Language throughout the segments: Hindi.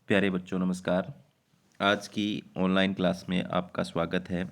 प्यारे बच्चों नमस्कार। आज की ऑनलाइन क्लास में आपका स्वागत है।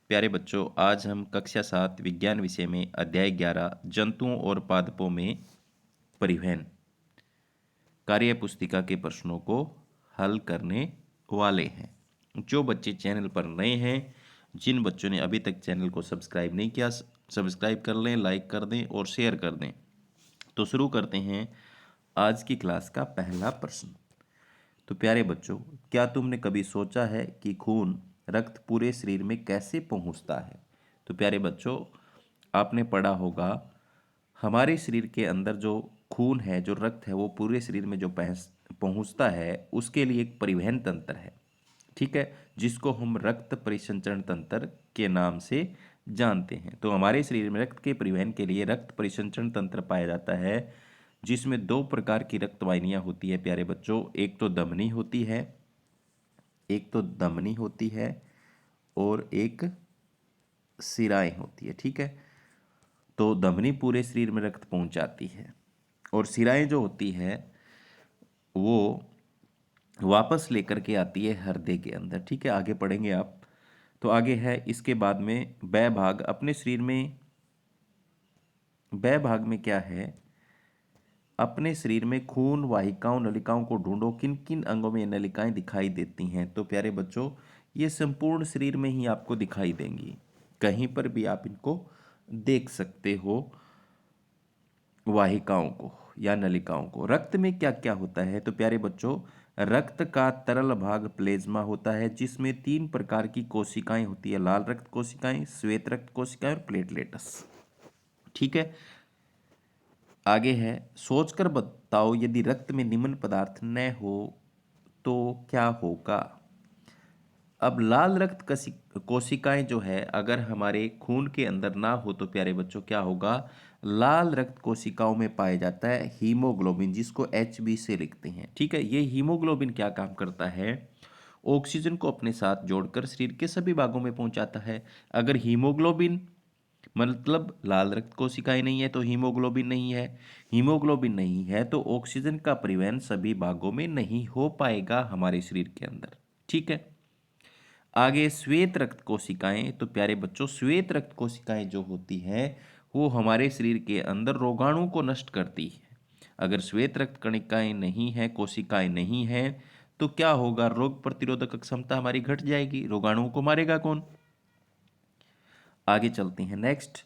प्यारे बच्चों, आज हम कक्षा 7 विज्ञान विषय में अध्याय 11 जंतुओं और पादपों में परिवहन कार्य पुस्तिका के प्रश्नों को हल करने वाले हैं। जो बच्चे चैनल पर नए हैं, जिन बच्चों ने अभी तक चैनल को सब्सक्राइब नहीं किया, सब्सक्राइब कर लें, लाइक कर दें और शेयर कर दें। तो शुरू करते हैं आज की क्लास का पहला प्रश्न। तो प्यारे बच्चों, क्या तुमने कभी सोचा है कि खून रक्त पूरे शरीर में कैसे पहुंचता है? तो प्यारे बच्चों, आपने पढ़ा होगा हमारे शरीर के अंदर जो खून है, जो रक्त है, वो पूरे शरीर में जो पहुंचता है उसके लिए एक परिवहन तंत्र है। ठीक है, जिसको हम रक्त परिसंचरण तंत्र के नाम से जानते हैं। तो हमारे शरीर में रक्त के परिवहन के लिए रक्त परिसंचरण तंत्र पाया जाता है, जिसमें दो प्रकार की रक्त वाहिनियां होती है प्यारे बच्चों। एक तो धमनी होती है और एक शिराएं होती है। ठीक है, तो धमनी पूरे शरीर में रक्त पहुंचाती है और शिराएं जो होती है वो वापस लेकर के आती है हृदय के अंदर। ठीक है, आगे पढ़ेंगे आप। तो आगे है, इसके बाद में वह भाग अपने शरीर में, वह भाग में क्या है, अपने शरीर में खून वाहिकाओं नलिकाओं को ढूंढो, किन किन अंगों में ये नलिकाएं दिखाई देती हैं। तो प्यारे बच्चों, ये संपूर्ण शरीर में ही आपको दिखाई देंगी, कहीं पर भी आप इनको देख सकते हो वाहिकाओं को या नलिकाओं को। रक्त में क्या क्या होता है? तो प्यारे बच्चों, रक्त का तरल भाग प्लेज्मा होता है, जिसमें 3 प्रकार की कोशिकाएं होती है: लाल रक्त कोशिकाएं, श्वेत रक्त कोशिकाएं और प्लेटलेट्स। ठीक है, आगे है, सोचकर बताओ यदि रक्त में निम्न पदार्थ न हो तो क्या होगा? अब लाल रक्त कोशिकाएं जो है, अगर हमारे खून के अंदर ना हो तो प्यारे बच्चों क्या होगा? लाल रक्त कोशिकाओं में पाया जाता है हीमोग्लोबिन, जिसको HB से लिखते हैं। ठीक है, ये हीमोग्लोबिन क्या काम करता है? ऑक्सीजन को अपने साथ जोड़कर शरीर के सभी भागों में पहुंचाता है। अगर हीमोग्लोबिन मतलब लाल रक्त कोशिकाएं नहीं है तो हीमोग्लोबिन नहीं है, हीमोग्लोबिन नहीं है तो ऑक्सीजन का परिवहन सभी भागों में नहीं हो पाएगा हमारे शरीर के अंदर। ठीक है, आगे श्वेत रक्त कोशिकाएं। तो प्यारे बच्चों, श्वेत रक्त कोशिकाएं जो होती हैं वो हमारे शरीर के अंदर रोगाणु को नष्ट करती है। अगर श्वेत रक्त कणिकाएं नहीं है, कोशिकाएं नहीं है, तो क्या होगा? रोग प्रतिरोधक क्षमता हमारी घट जाएगी, रोगाणुओं को मारेगा कौन? आगे चलते हैं नेक्स्ट।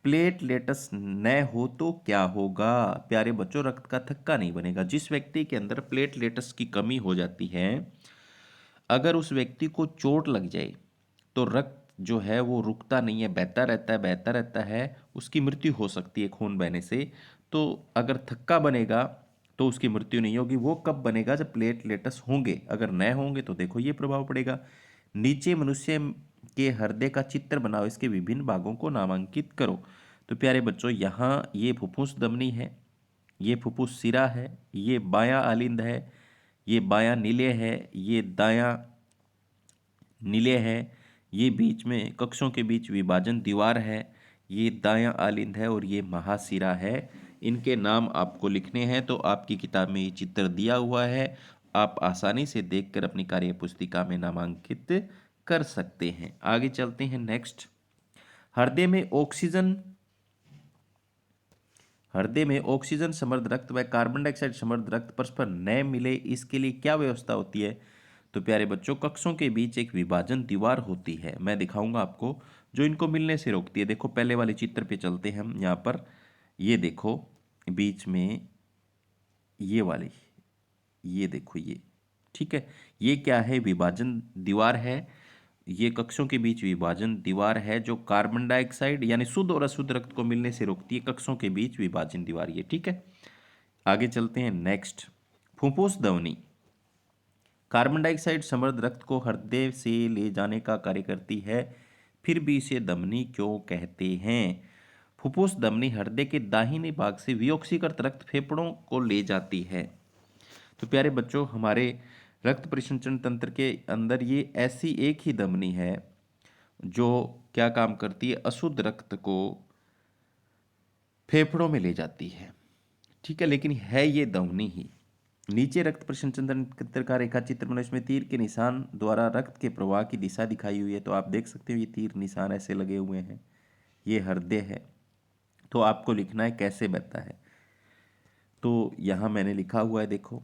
प्लेटलेट्स न हो तो क्या होगा? प्यारे बच्चों, रक्त का थक्का नहीं बनेगा। जिस व्यक्ति के अंदर प्लेटलेट्स की कमी हो जाती है, अगर उस व्यक्ति को चोट लग जाए तो रक्त जो है वो रुकता नहीं है, बहता रहता है, बहता रहता है, उसकी मृत्यु हो सकती है खून बहने से। तो अगर थक्का बनेगा तो उसकी मृत्यु नहीं होगी। वो कब बनेगा? जब प्लेटलेट्स होंगे। अगर न होंगे तो देखो ये प्रभाव पड़ेगा। नीचे मनुष्य के हृदय का चित्र बनाओ, इसके विभिन्न भागों को नामांकित करो। तो प्यारे बच्चों, यहाँ ये फुफ्फुस धमनी है, ये फुफ्फुस सिरा है, ये बायां आलिंद है, ये बायां निलय है, ये दायां निलय है, ये बीच में कक्षों के बीच विभाजन दीवार है, ये दायां आलिंद है और ये महाशिरा है। इनके नाम आपको लिखने हैं। तो आपकी किताब में ये चित्र दिया हुआ है, आप आसानी से देखकर अपनी कार्य पुस्तिका में नामांकित कर सकते हैं। आगे चलते हैं नेक्स्ट। हृदय में ऑक्सीजन हृदय में ऑक्सीजन समृद्ध रक्त व कार्बन डाइऑक्साइड समृद्ध रक्त परस्पर न मिले, इसके लिए क्या व्यवस्था होती है? तो प्यारे बच्चों, कक्षों के बीच एक विभाजन दीवार होती है, मैं दिखाऊंगा आपको, जो इनको मिलने से रोकती है। देखो पहले वाले चित्र पे चलते हैं हम। यहाँ पर ये देखो, बीच में ये वाली, ये देखो ये। ठीक है, ये क्या है? विभाजन दीवार है। ये कक्षों के बीच विभाजन दीवार है जो कार्बन डाइऑक्साइड यानी शुद्ध और अशुद्ध रक्त को मिलने से रोकती है। कक्षों के बीच विभाजन दीवार ये। ठीक है, आगे चलते हैं नेक्स्ट। फुफ्फुस ध्वनि कार्बन डाइऑक्साइड समृद्ध रक्त को हृदय से ले जाने का कार्य करती है, फिर भी इसे धमनी क्यों कहते हैं? फुफ्फुस धमनी हृदय के दाहिने भाग से विओक्सीकृत रक्त फेफड़ों को ले जाती है। तो प्यारे बच्चों, हमारे रक्त परिसंचरण तंत्र के अंदर ये ऐसी एक ही धमनी है जो क्या काम करती है? अशुद्ध रक्त को फेफड़ों में ले जाती है। ठीक है, लेकिन है ये धमनी ही। नीचे रक्त प्रसंचरण तंत्र का रेखा चित्र बना, इसमें तीर के निशान द्वारा रक्त के प्रवाह की दिशा दिखाई हुई है। तो आप देख सकते हो ये तीर निशान ऐसे लगे हुए हैं, ये हृदय है। तो आपको लिखना है कैसे बहता है। तो यहाँ मैंने लिखा हुआ है, देखो,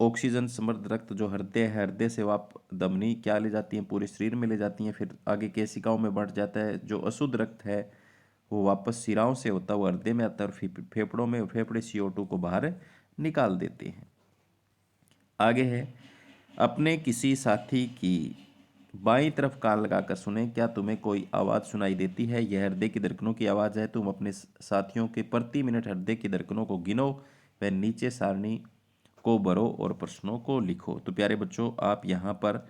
ऑक्सीजन समृद्ध रक्त जो हृदय है, हृदय से वाप धमनी क्या ले जाती है, पूरे शरीर में ले जाती हैं, फिर आगे केशिकाओं में बढ़ जाता है। जो अशुद्ध रक्त है वो वापस शिराओं से होता हुआ हृदय में आता है, और फिर फेफड़ों में फेफड़े CO2 को बाहर निकाल देते हैं। आगे है, अपने किसी साथी की बाईं तरफ कान लगाकर सुने, क्या तुम्हें कोई आवाज़ सुनाई देती है? यह हृदय की धड़कनों की आवाज़ है। तुम अपने साथियों के प्रति मिनट हृदय की धड़कनों को गिनो, वह नीचे सारणी को भरो और प्रश्नों को लिखो। तो प्यारे बच्चों, आप यहाँ पर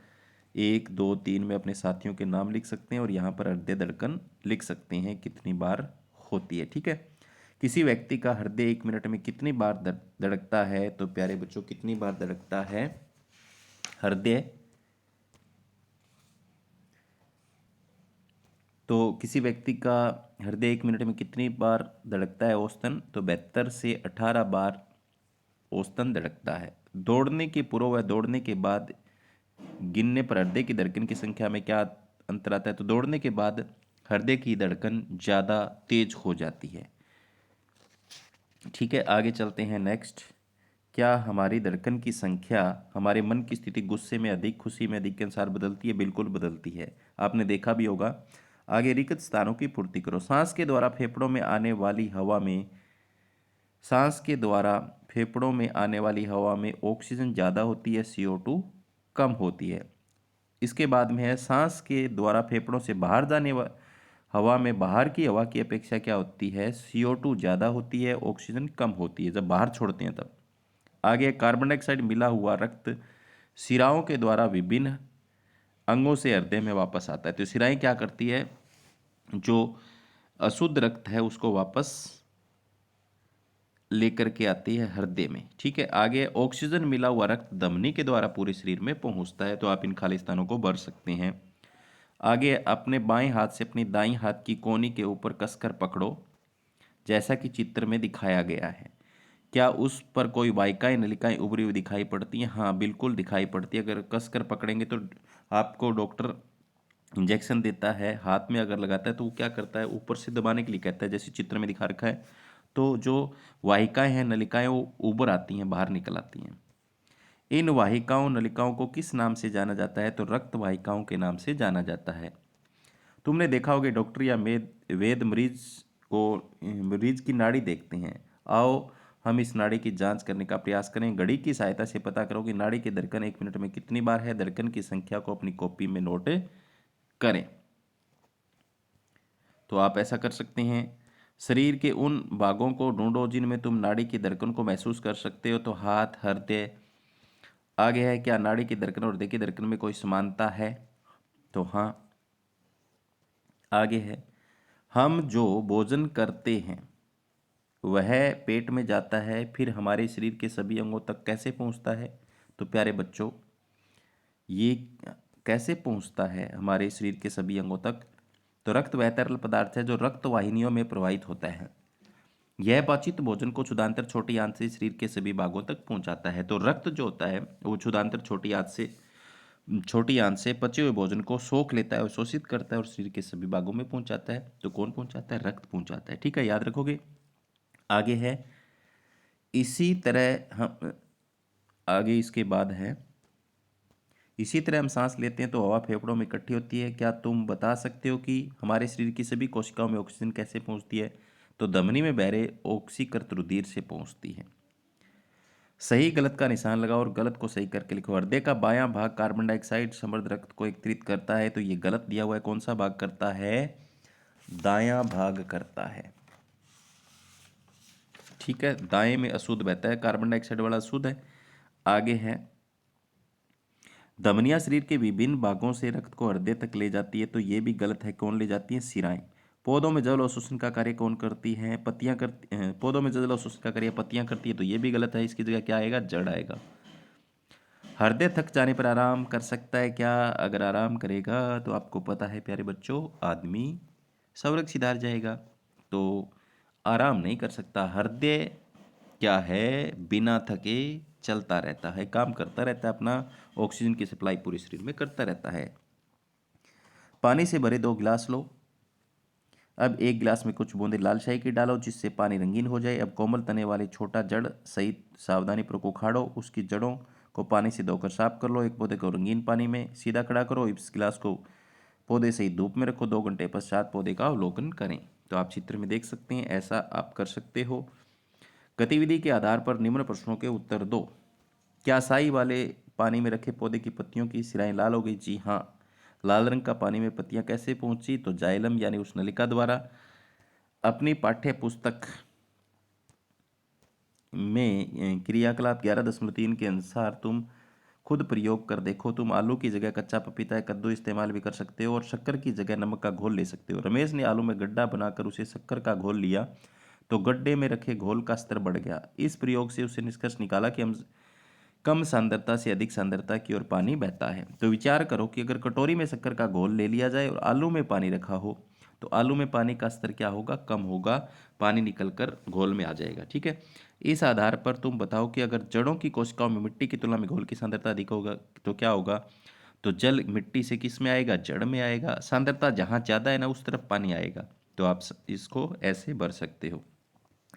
1, 2, 3 में अपने साथियों के नाम लिख सकते हैं, और यहाँ पर हृदय धड़कन लिख सकते हैं कितनी बार होती है। ठीक है, किसी व्यक्ति का हृदय 1 मिनट में कितनी बार धड़कता है? तो प्यारे बच्चों, कितनी बार धड़कता है हृदय? तो किसी व्यक्ति का हृदय 1 मिनट में कितनी बार धड़कता है औसतन? तो 72 से 18 बार औसतन धड़कता है। दौड़ने के पूर्व व दौड़ने के बाद गिनने पर हृदय की धड़कन की संख्या में क्या अंतर आता है? तो दौड़ने के बाद हृदय की धड़कन ज़्यादा तेज हो जाती है। ठीक है, आगे चलते हैं। नेक्स्ट, क्या हमारी धड़कन की संख्या हमारे मन की स्थिति, गुस्से में अधिक, खुशी में अधिक के अनुसार बदलती है? बिल्कुल बदलती है, आपने देखा भी होगा। आगे, रिक्त स्थानों की पूर्ति करो। सांस के द्वारा फेफड़ों में आने वाली हवा में सांस के द्वारा फेफड़ों में आने वाली हवा में ऑक्सीजन ज़्यादा होती है, CO2 कम होती है। इसके बाद में है, सांस के द्वारा फेफड़ों से बाहर जाने हवा में बाहर की हवा की अपेक्षा क्या होती है? CO2 ज़्यादा होती है, ऑक्सीजन कम होती है जब बाहर छोड़ते हैं तब। आगे, कार्बन डाइऑक्साइड मिला हुआ रक्त शिराओं के द्वारा विभिन्न अंगों से हृदय में वापस आता है। तो शिराएं क्या करती है? जो अशुद्ध रक्त है उसको वापस लेकर के आती है हृदय में। ठीक है, आगे, ऑक्सीजन मिला हुआ रक्त धमनी के द्वारा पूरे शरीर में पहुंचता है। तो आप इन खाली स्थानों को भर सकते हैं। आगे, अपने बाएं हाथ से अपनी दाईं हाथ की कोहनी के ऊपर कसकर पकड़ो, जैसा कि चित्र में दिखाया गया है। क्या उस पर कोई वाहिकाएं नलिकाएं उभरी हुई दिखाई पड़ती हैं? हाँ, बिल्कुल दिखाई पड़ती है। अगर कसकर पकड़ेंगे तो आपको डॉक्टर इंजेक्शन देता है, हाथ में अगर लगाता है तो वो क्या करता है, ऊपर से दबाने के लिए कहता है, जैसे चित्र में दिखा रखा है। तो जो वाहिकाएं हैं, नलिकाएं, वो उभर आती हैं, बाहर निकल आती हैं। इन वाहिकाओं नलिकाओं को किस नाम से जाना जाता है? तो रक्त वाहिकाओं के नाम से जाना जाता है। तुमने देखा होगा डॉक्टर या वेद मरीज की नाड़ी देखते हैं। आओ हम इस नाड़ी की जांच करने का प्रयास करें। घड़ी की सहायता से पता करो कि नाड़ी की धड़कन 1 मिनट में कितनी बार है। धड़कन की संख्या को अपनी कॉपी में नोट करें। तो आप ऐसा कर सकते हैं। शरीर के उन भागों को ढूंढो जिनमें तुम नाड़ी की धड़कन को महसूस कर सकते हो। तो हाथ, हृदय। आगे है, क्या नाड़ी की धड़कन और हृदय की धड़कन में कोई समानता है? तो हाँ। आगे है, हम जो भोजन करते हैं वह पेट में जाता है, फिर हमारे शरीर के सभी अंगों तक कैसे पहुंचता है? तो प्यारे बच्चों, ये कैसे पहुंचता है हमारे शरीर के सभी अंगों तक? तो रक्त वह तरल पदार्थ है जो रक्त वाहिनियों में प्रवाहित होता है। यह पाचित भोजन को क्षुधांतर छोटी आंत से शरीर के सभी भागों तक पहुंचाता है। तो रक्त जो होता है वो क्षुधांतर छोटी आंत से पचे हुए भोजन को सोख लेता है और शोषित करता है और शरीर के सभी भागों में पहुंचाता है। तो कौन पहुंचाता है? रक्त पहुंचाता है। ठीक है, याद रखोगे। आगे है, इसी तरह हम आगे इसके बाद है, इसी तरह हम सांस लेते हैं तो हवा फेफड़ों में इकट्ठी होती है। क्या तुम बता सकते हो कि हमारे शरीर की सभी कोशिकाओं में ऑक्सीजन कैसे पहुंचती है? तो धमनी में बह रहे ऑक्सीकृत रुधिर से पहुंचती है। सही गलत का निशान लगाओ और गलत को सही करके लिखो। हृदय का बायां भाग कार्बन डाइऑक्साइड समृद्ध रक्त को एकत्रित करता है। तो ये गलत दिया हुआ है। कौन सा भाग करता है? दायां भाग करता है। ठीक है, दाएं में अशुद्ध बहता है, कार्बन डाइऑक्साइड वाला अशुद्ध है। आगे है, धमनियां शरीर के विभिन्न भागों से रक्त को हृदय तक ले जाती है। तो ये भी गलत है। कौन ले जाती है? शिराएं। पौधों में जल अवशोषण का कार्य कौन करती हैं? पत्तियां करती हैं। पौधों में जल अवशोषण का कार्य पत्तियां करती है। तो ये भी गलत है। इसकी जगह क्या आएगा? जड़ आएगा। हृदय थक जाने पर आराम कर सकता है क्या? अगर आराम करेगा तो आपको पता है प्यारे बच्चों, आदमी स्वरग सिधार जाएगा। तो आराम नहीं कर सकता। हृदय क्या है? बिना थके चलता रहता है, काम करता रहता है, अपना ऑक्सीजन की सप्लाई पूरे शरीर में करता रहता है। पानी से भरे 2 गिलास लो। अब एक गिलास में कुछ बूंदे लाल शाही की डालो जिससे पानी रंगीन हो जाए। अब कोमल तने वाले छोटा जड़ सहित सावधानीपूर्वक उखाड़ो, उसकी जड़ों को पानी से धोकर साफ कर लो। एक पौधे को रंगीन पानी में सीधा खड़ा करो। इस गिलास को पौधे सहित धूप में रखो। 2 घंटे पश्चात पौधे का अवलोकन करें। तो आप चित्र में देख सकते हैं, ऐसा आप कर सकते हो। गतिविधि के आधार पर निम्न प्रश्नों के उत्तर दो। क्या स्याही वाले पानी में रखे पौधे की पत्तियों की सिराएं लाल हो गई? जी हाँ। लाल रंग का पानी में पत्तियां कैसे पहुंची? तो जाइलम यानी उस नलिका द्वारा। अपनी पाठ्य पुस्तक में क्रियाकलाप 11.3 के अनुसार तुम खुद प्रयोग कर देखो। तुम आलू की जगह कच्चा पपीता या कद्दू इस्तेमाल भी कर सकते हो और शक्कर की जगह नमक का घोल ले सकते हो। रमेश ने आलू में गड्ढा बनाकर उसे शक्कर का घोल लिया तो गड्ढे में रखे घोल का स्तर बढ़ गया। इस प्रयोग से उसे निष्कर्ष निकाला कि हम कम सांद्रता से अधिक सांद्रता की ओर पानी बहता है। तो विचार करो कि अगर कटोरी में शक्कर का घोल ले लिया जाए और आलू में पानी रखा हो तो आलू में पानी का स्तर क्या होगा? कम होगा, पानी निकलकर घोल में आ जाएगा। ठीक है। इस आधार पर तुम बताओ कि अगर जड़ों की कोशिकाओं में मिट्टी की तुलना में घोल की सांद्रता अधिक होगा तो क्या होगा? तो जल मिट्टी से किस में आएगा? जड़ में आएगा। सांद्रता जहाँ ज़्यादा है ना उस तरफ पानी आएगा। तो आप इसको ऐसे भर सकते हो।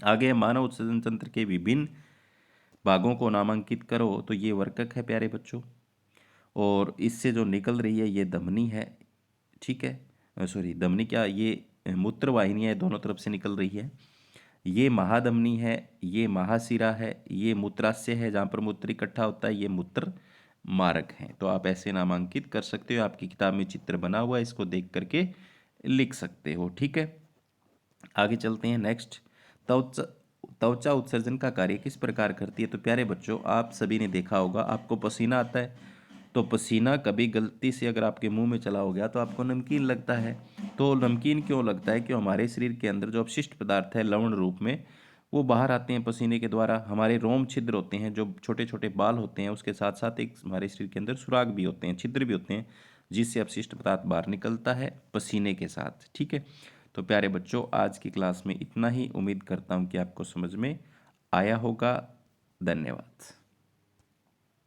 आगे मानव उत्सर्जन तंत्र के विभिन्न भागों को नामांकित करो। तो ये वर्कक है प्यारे बच्चों, और इससे जो निकल रही है ये धमनी है। ठीक है, सॉरी धमनी क्या, ये मूत्र वाहिनियाँ दोनों तरफ से निकल रही है। ये महाधमनी है, ये महाशिरा है, ये मूत्राशय है जहाँ पर मूत्र इकट्ठा होता है, ये मूत्र मार्ग है। तो आप ऐसे नामांकित कर सकते हो। आपकी किताब में चित्र बना हुआ है, इसको देख करके लिख सकते हो। ठीक है, आगे चलते हैं। नेक्स्ट, त्वचा त्वचा उत्सर्जन का कार्य किस प्रकार करती है? तो प्यारे बच्चों, आप सभी ने देखा होगा, आपको पसीना आता है तो पसीना कभी गलती से अगर आपके मुंह में चला हो गया तो आपको नमकीन लगता है। तो नमकीन क्यों लगता है? कि हमारे शरीर के अंदर जो अपशिष्ट पदार्थ है लवण रूप में, वो बाहर आते हैं पसीने के द्वारा। हमारे रोम छिद्र होते हैं, जो छोटे छोटे बाल होते हैं, उसके साथ साथ एक हमारे शरीर के अंदर सुराग भी होते हैं, छिद्र भी होते हैं, जिससे अपशिष्ट पदार्थ बाहर निकलता है पसीने के साथ। ठीक है, तो प्यारे बच्चों, आज की क्लास में इतना ही। उम्मीद करता हूँ कि आपको समझ में आया होगा। धन्यवाद।